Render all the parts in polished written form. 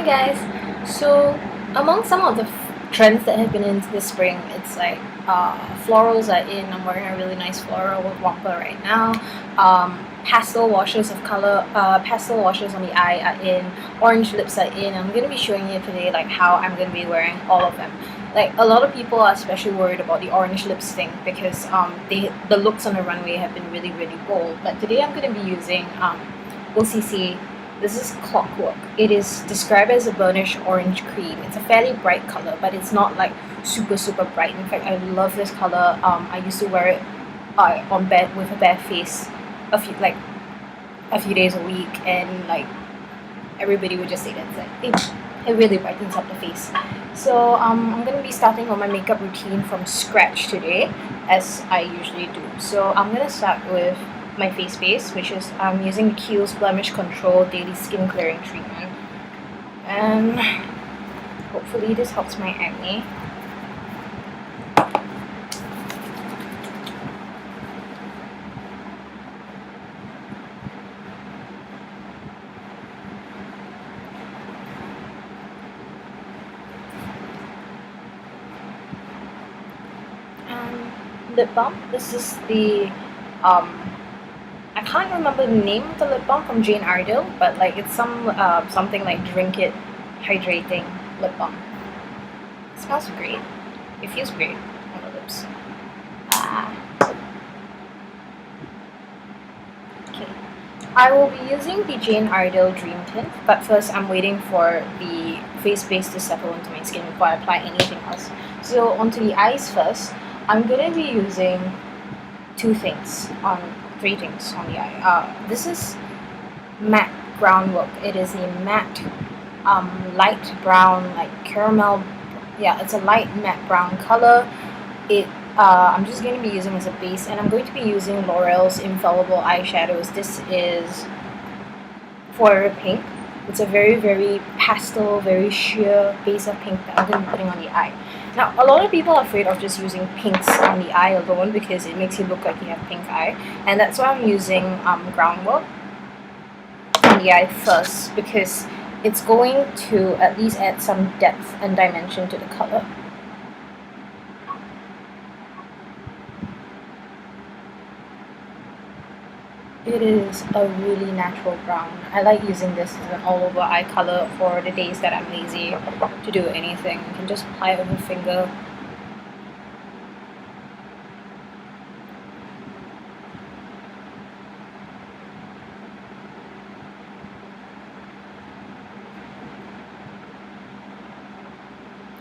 Hi guys! So among some of the trends that have been into this spring, it's like florals are in. I'm wearing a really nice floral romper right now. Pastel washes of color, pastel washes on the eye are in. Orange lips are in. I'm going to be showing you today like how I'm going to be wearing all of them. Like a lot of people are especially worried about the orange lips thing because the looks on the runway have been really bold. But today I'm going to be using OCC. This is Clockwork. It is described as a burnished orange cream. It's a fairly bright color, but it's not like super bright. In fact, I love this color. I used to wear it on bed with a bare face a few days a week, and like everybody would just say that it really brightens up the face. So I'm gonna be starting on my makeup routine from scratch today, as I usually do. So I'm gonna start with my face base, which is I'm using the Kiehl's Blemish Control Daily Skin Clearing Treatment, and hopefully this helps my acne. Lip balm. This is the I can't remember the name of the lip balm from Jane Iredale, but like it's something like Drink It Hydrating Lip Balm. It smells great. It feels great on the lips. Okay. I will be using the Jane Iredale Dream Tint, but first I'm waiting for the face base to settle into my skin before I apply anything else. So onto the eyes first. I'm gonna be using three things on the eye. This is matte groundwork. It is a matte, light brown, like caramel. Yeah, it's a light matte brown color. I'm just going to be using as a base, and I'm going to be using L'Oreal's Infallible eyeshadows. This is Forever Pink. It's a very pastel, very sheer base of pink that I'm going to be putting on the eye. Now, a lot of people are afraid of just using pinks on the eye alone because it makes you look like you have pink eye, and that's why I'm using groundwork on the eye first, because it's going to at least add some depth and dimension to the color. It is a really natural brown. I like using this as an all over eye color for the days that I'm lazy to do anything. You can just apply it with a finger.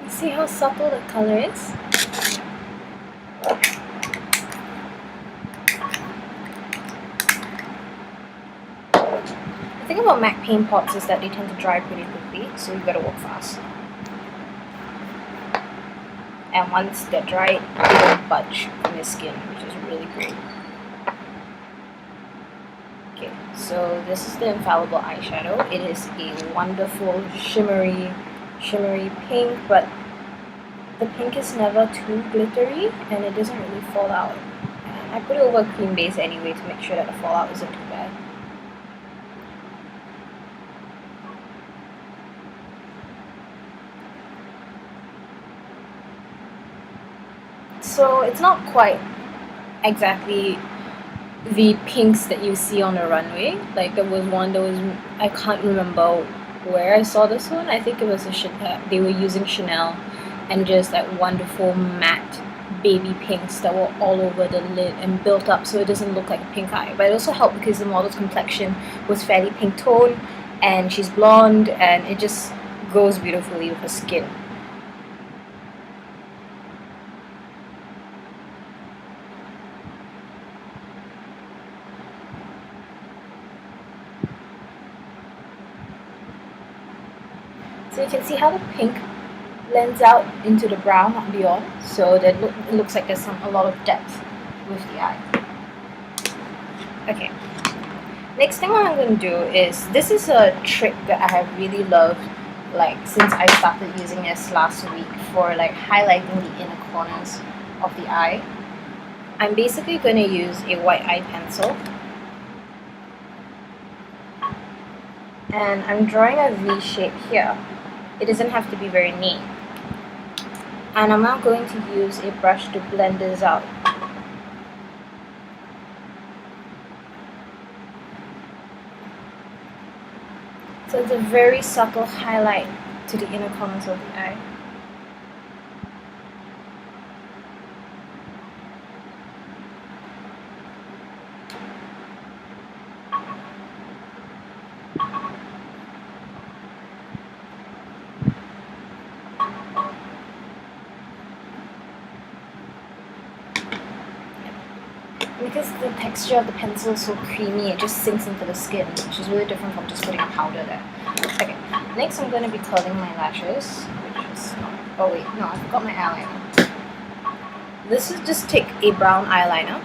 You see how subtle the color is? The thing about MAC paint pots is that they tend to dry pretty quickly, so you gotta work fast. And once they're dried, they don't budge on your skin, which is really great. Okay, so this is the Infallible eyeshadow. It is a wonderful shimmery pink, but the pink is never too glittery and it doesn't really fall out. And I put it over a cream base anyway to make sure that the fallout isn't too bad. So it's not quite exactly the pinks that you see on the runway. Like there was I can't remember where I saw this one. I think it was they were using Chanel, and just like wonderful matte baby pinks that were all over the lid and built up so it doesn't look like a pink eye. But it also helped because the model's complexion was fairly pink tone and she's blonde, and it just goes beautifully with her skin. So you can see how the pink blends out into the brown beyond, so that it looks like there's a lot of depth with the eye. Okay, next thing what I'm going to do is, this is a trick that I have really loved like since I started using this last week for like highlighting the inner corners of the eye. I'm basically going to use a white eye pencil and I'm drawing a V shape here. It doesn't have to be very neat. And I'm now going to use a brush to blend this out. So it's a very subtle highlight to the inner corners of the eye. Because the texture of the pencil is so creamy, it just sinks into the skin, which is really different from just putting a powder there. Okay, next I'm going to be curling my lashes, which is not, oh wait, no, I forgot my eyeliner. This is just take a brown eyeliner.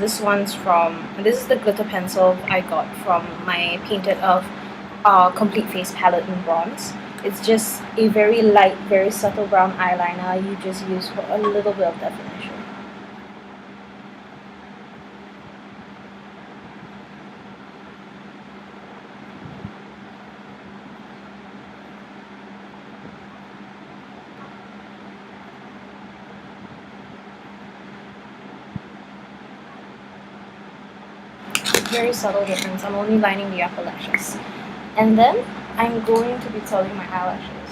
This is the glitter pencil I got from my Painted Earth Complete Face palette in bronze. It's just a very light, very subtle brown eyeliner you just use for a little bit of definition. Very subtle difference. I'm only lining the upper lashes. And then I'm going to be curling my eyelashes.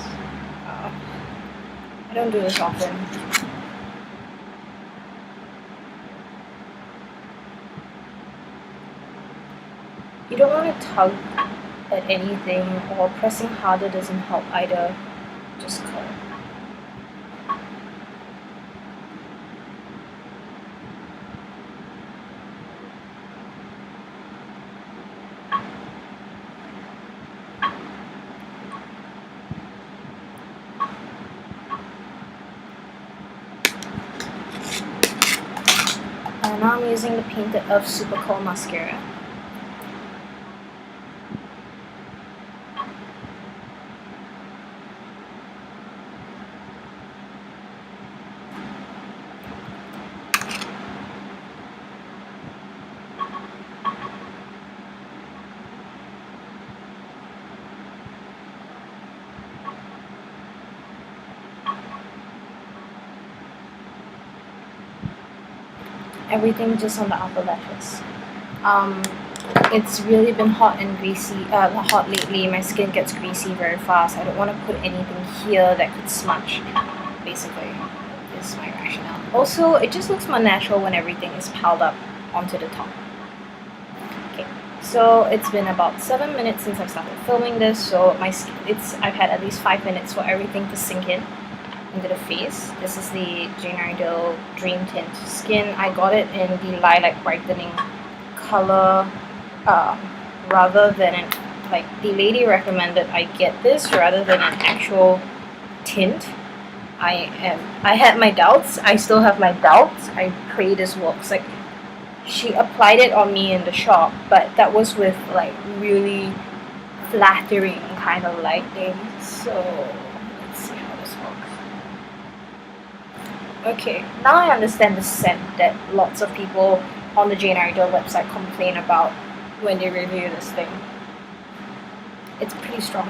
I don't do this often. You don't want to tug at anything, or pressing harder doesn't help either. Just curl. And now I'm using the Painted Earth Super Curl Mascara. Everything just on the upper lashes. It's really been hot and greasy, hot lately. My skin gets greasy very fast. I don't want to put anything here that could smudge, basically, is my rationale. Also, it just looks more natural when everything is piled up onto the top. Okay, so it's been about 7 minutes since I've started filming this, so I've had at least 5 minutes for everything to sink in into the face. This is the Jane Iredale Dream Tint Skin. I got it in the lilac brightening color, rather than like the lady recommended I get this rather than an actual tint. I had my doubts. I still have my doubts. I pray this works. Like, she applied it on me in the shop, but that was with like really flattering kind of lighting. So let's see how this works. Okay, now I understand the scent that lots of people on the Jane Iredale website complain about when they review this thing. It's pretty strong.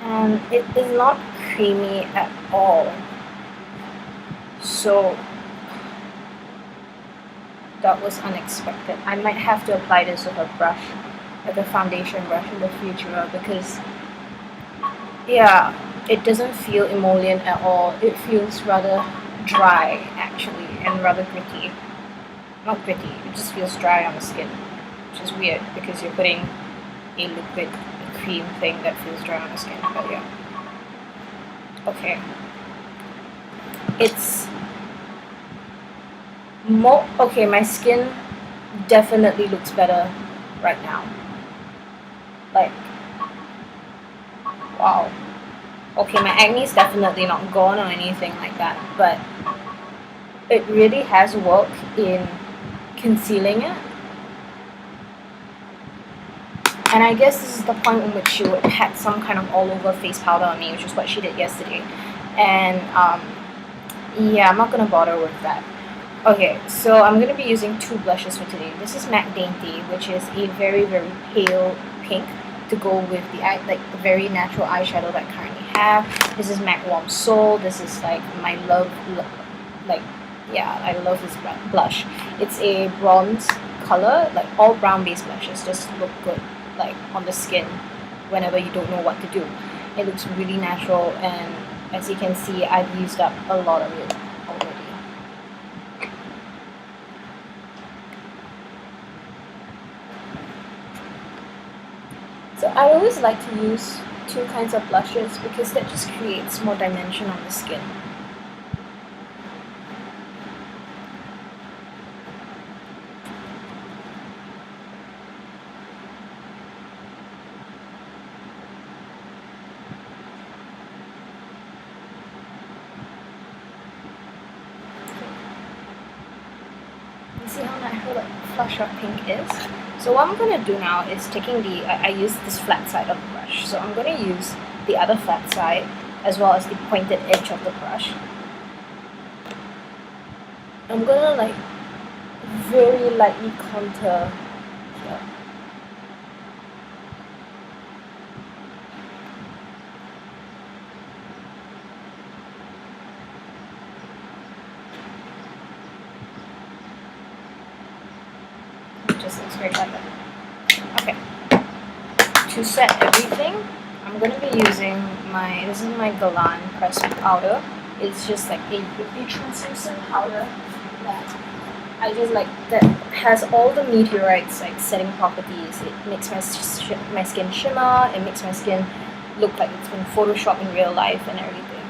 And it is not creamy at all. So that was unexpected. I might have to apply this with a brush, like a foundation brush in the future, because yeah, it doesn't feel emollient at all. It feels rather dry actually, and rather gritty. Not gritty, it just feels dry on the skin, which is weird because you're putting a liquid, a cream thing that feels dry on the skin, but yeah. Okay. It's more okay. My skin definitely looks better right now. Like, wow. Okay, my acne is definitely not gone or anything like that, but it really has worked in concealing it. And I guess this is the point in which she would pack some kind of all-over face powder on me, which is what she did yesterday. And yeah, I'm not gonna bother with that. Okay, so I'm gonna be using two blushes for today. This is MAC Dainty, which is a very, very pale pink to go with the the very natural eyeshadow that I currently have. This is MAC Warm Soul. This is like my I love this blush. It's a bronze color, like all brown based blushes just look good like on the skin whenever you don't know what to do. It looks really natural, and as you can see, I've used up a lot of it already. So I always like to use two kinds of blushes because that just creates more dimension on the skin. See how natural that flush of pink is? So what I'm going to do now is taking I use this flat side of the brush. So I'm going to use the other flat side as well as the pointed edge of the brush. I'm going to like very lightly contour here. Just looks great like that. Okay. To set everything, I'm going to be using this is my Galan pressed powder. It's just like a really translucent powder that I just like, that has all the meteorites like setting properties. It makes my skin shimmer, it makes my skin look like it's been photoshopped in real life and everything.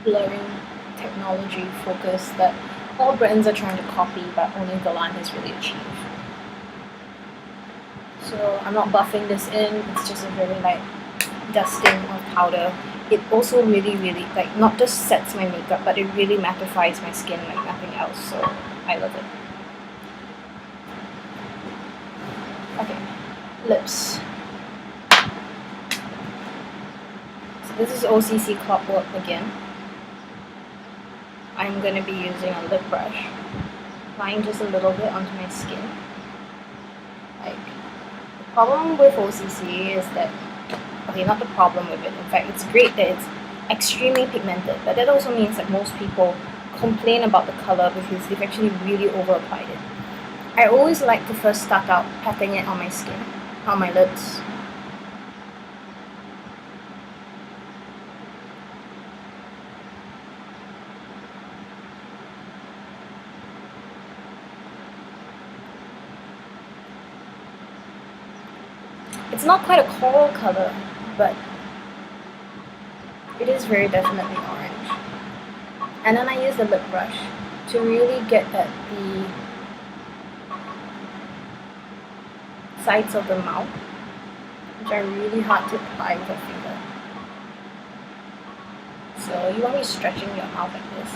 Blurring technology focus that all brands are trying to copy, but only Galan has really achieved. So I'm not buffing this in, it's just a very light dusting of powder. It also really, really, like, not just sets my makeup, but it really mattifies my skin like nothing else, so I love it. Okay, lips. So this is OCC Clockwork again. I'm going to be using a lip brush, applying just a little bit onto my skin. Like, the problem with OCC is that, okay, not the problem with it, in fact, it's great that it's extremely pigmented, but that also means that most people complain about the color because they've actually really over-applied it. I always like to first start out patting it on my skin, on my lips. It's not quite a coral color, but it is very definitely orange. And then I use the lip brush to really get at the sides of the mouth, which are really hard to apply with a finger. So you want to be stretching your mouth like this.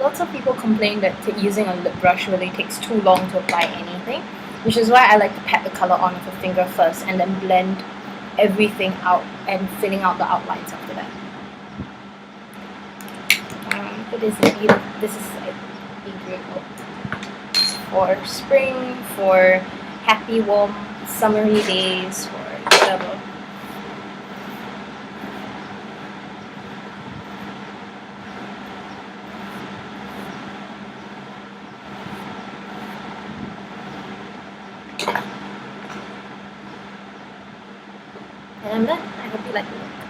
Lots of people complain that using a lip brush really takes too long to apply anything, which is why I like to pat the color on with a finger first and then blend everything out and filling out the outlines after that. This is a great look for spring, for happy, warm, summery days, for whatever. And I'm done. I hope you like the look.